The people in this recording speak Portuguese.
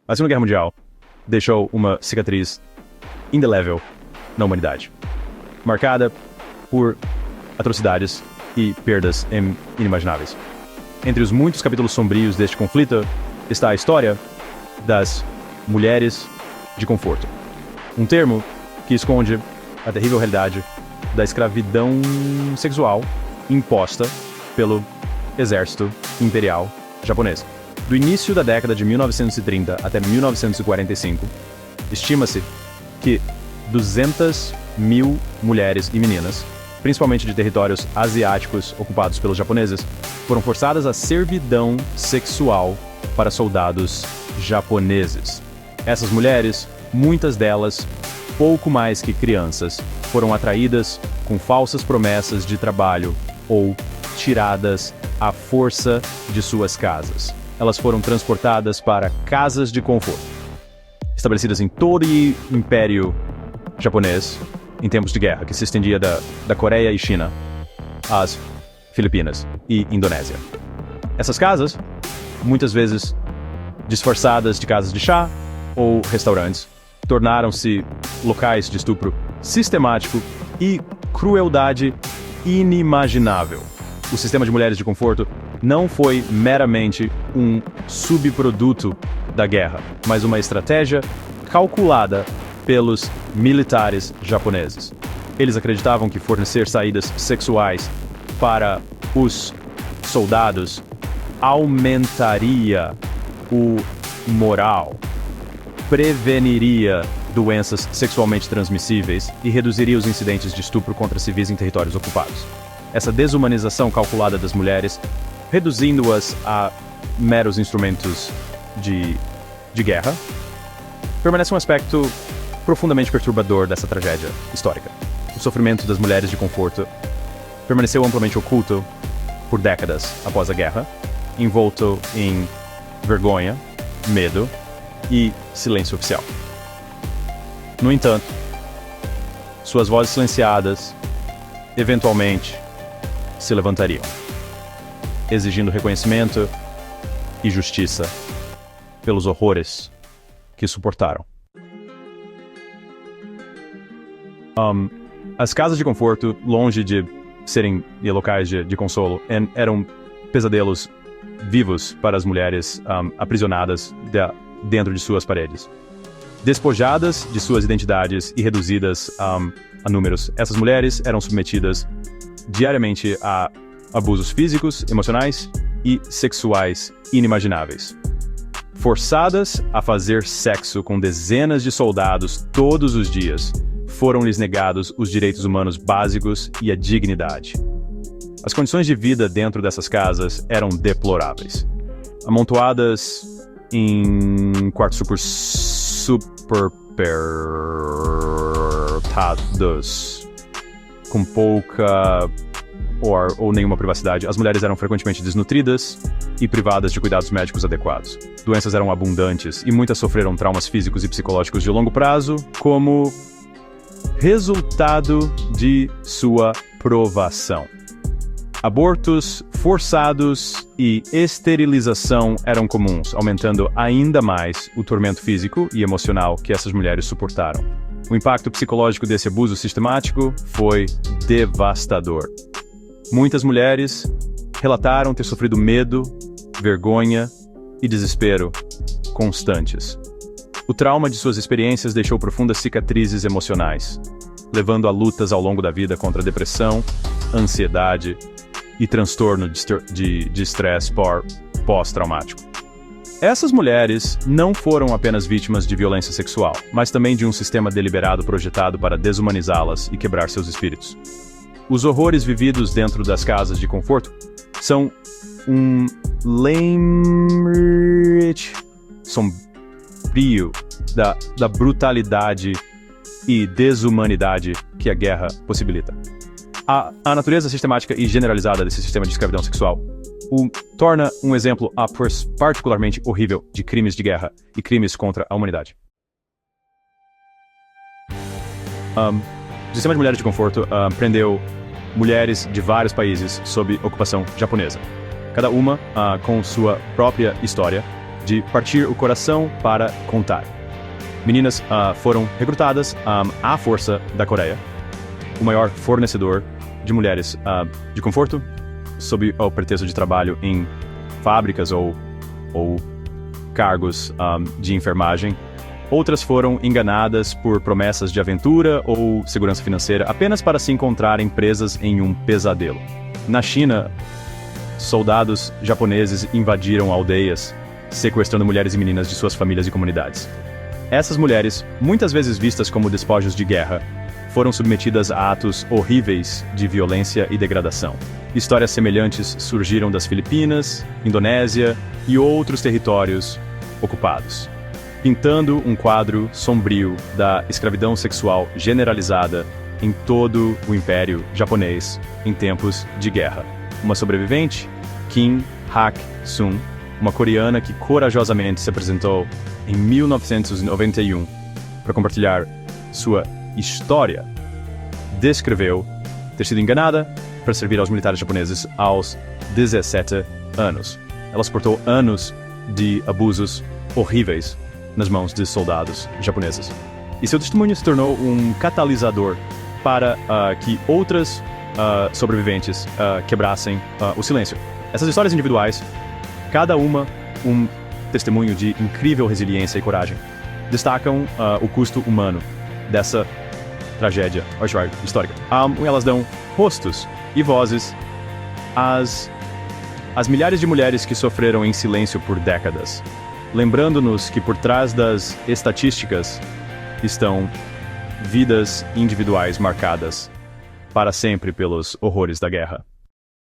A Segunda Guerra Mundial deixou uma cicatriz indelével na humanidade, marcada por atrocidades e perdas inimagináveis. Entre os muitos capítulos sombrios deste conflito está a história das mulheres de conforto. Um termo que esconde a terrível realidade da escravidão sexual imposta pelo exército imperial japonês. Do início da década de 1930 até 1945, estima-se que 200 mil mulheres e meninas, principalmente de territórios asiáticos ocupados pelos japoneses, foram forçadas à servidão sexual para soldados japoneses. Essas mulheres, muitas delas pouco mais que crianças, foram atraídas com falsas promessas de trabalho ou tiradas à força de suas casas. Elas foram transportadas para casas de conforto, estabelecidas em todo o Império Japonês em tempos de guerra, que se estendia da Coreia e China às Filipinas e Indonésia. Essas casas, muitas vezes disfarçadas de casas de chá ou restaurantes, tornaram-se locais de estupro sistemático e crueldade inimaginável. O sistema de mulheres de conforto não foi meramente um subproduto da guerra, mas uma estratégia calculada pelos militares japoneses. Eles acreditavam que fornecer saídas sexuais para os soldados aumentaria o moral, preveniria doenças sexualmente transmissíveis e reduziria os incidentes de estupro contra civis em territórios ocupados. Essa desumanização calculada das mulheres, reduzindo-as a meros instrumentos de guerra, permanece um aspecto profundamente perturbador dessa tragédia histórica. O sofrimento das mulheres de conforto permaneceu amplamente oculto por décadas após a guerra, envolto em vergonha, medo e silêncio oficial. No entanto, suas vozes silenciadas, eventualmente, se levantariam, exigindo reconhecimento e justiça pelos horrores que suportaram. As casas de conforto, longe de serem locais de consolo, eram pesadelos vivos para as mulheres aprisionadas dentro de suas paredes. Despojadas de suas identidades e reduzidas a números, essas mulheres eram submetidas diariamente a abusos físicos, emocionais e sexuais inimagináveis. Forçadas a fazer sexo com dezenas de soldados todos os dias, foram-lhes negados os direitos humanos básicos e a dignidade. As condições de vida dentro dessas casas eram deploráveis. Amontoadas em quartos superpertados, com pouca ou nenhuma privacidade, as mulheres eram frequentemente desnutridas e privadas de cuidados médicos adequados. Doenças eram abundantes e muitas sofreram traumas físicos e psicológicos de longo prazo como resultado de sua provação. Abortos forçados e esterilização eram comuns, aumentando ainda mais o tormento físico e emocional que essas mulheres suportaram. O impacto psicológico desse abuso sistemático foi devastador. Muitas mulheres relataram ter sofrido medo, vergonha e desespero constantes. O trauma de suas experiências deixou profundas cicatrizes emocionais, levando a lutas ao longo da vida contra depressão, ansiedade e transtorno de estresse pós-traumático. Essas mulheres não foram apenas vítimas de violência sexual, mas também de um sistema deliberado projetado para desumanizá-las e quebrar seus espíritos. Os horrores vividos dentro das casas de conforto são um lembrete sombrio da brutalidade e desumanidade que a guerra possibilita. A natureza sistemática e generalizada desse sistema de escravidão sexual o torna um exemplo particularmente horrível de crimes de guerra e crimes contra a humanidade. O sistema de mulheres de conforto prendeu mulheres de vários países sob ocupação japonesa, cada uma com sua própria história de partir o coração para contar. Meninas foram recrutadas à força da Coreia, o maior fornecedor de mulheres de conforto, sob o pretexto de trabalho em fábricas ou cargos de enfermagem. Outras foram enganadas por promessas de aventura ou segurança financeira apenas para se encontrarem presas em um pesadelo. Na China, soldados japoneses invadiram aldeias, sequestrando mulheres e meninas de suas famílias e comunidades. Essas mulheres, muitas vezes vistas como despojos de guerra, foram submetidas a atos horríveis de violência e degradação. Histórias semelhantes surgiram das Filipinas, Indonésia e outros territórios ocupados, pintando um quadro sombrio da escravidão sexual generalizada em todo o Império Japonês em tempos de guerra. Uma sobrevivente, Kim Hak-sung, uma coreana que corajosamente se apresentou em 1991 para compartilhar sua história, descreveu ter sido enganada para servir aos militares japoneses aos 17 anos. Ela suportou anos de abusos horríveis nas mãos de soldados japoneses. E seu testemunho se tornou um catalisador para que outras sobreviventes quebrassem o silêncio. Essas histórias individuais, cada uma um testemunho de incrível resiliência e coragem, destacam o custo humano dessa tragédia histórica. Elas dão rostos e vozes às milhares de mulheres que sofreram em silêncio por décadas, lembrando-nos que por trás das estatísticas estão vidas individuais marcadas para sempre pelos horrores da guerra.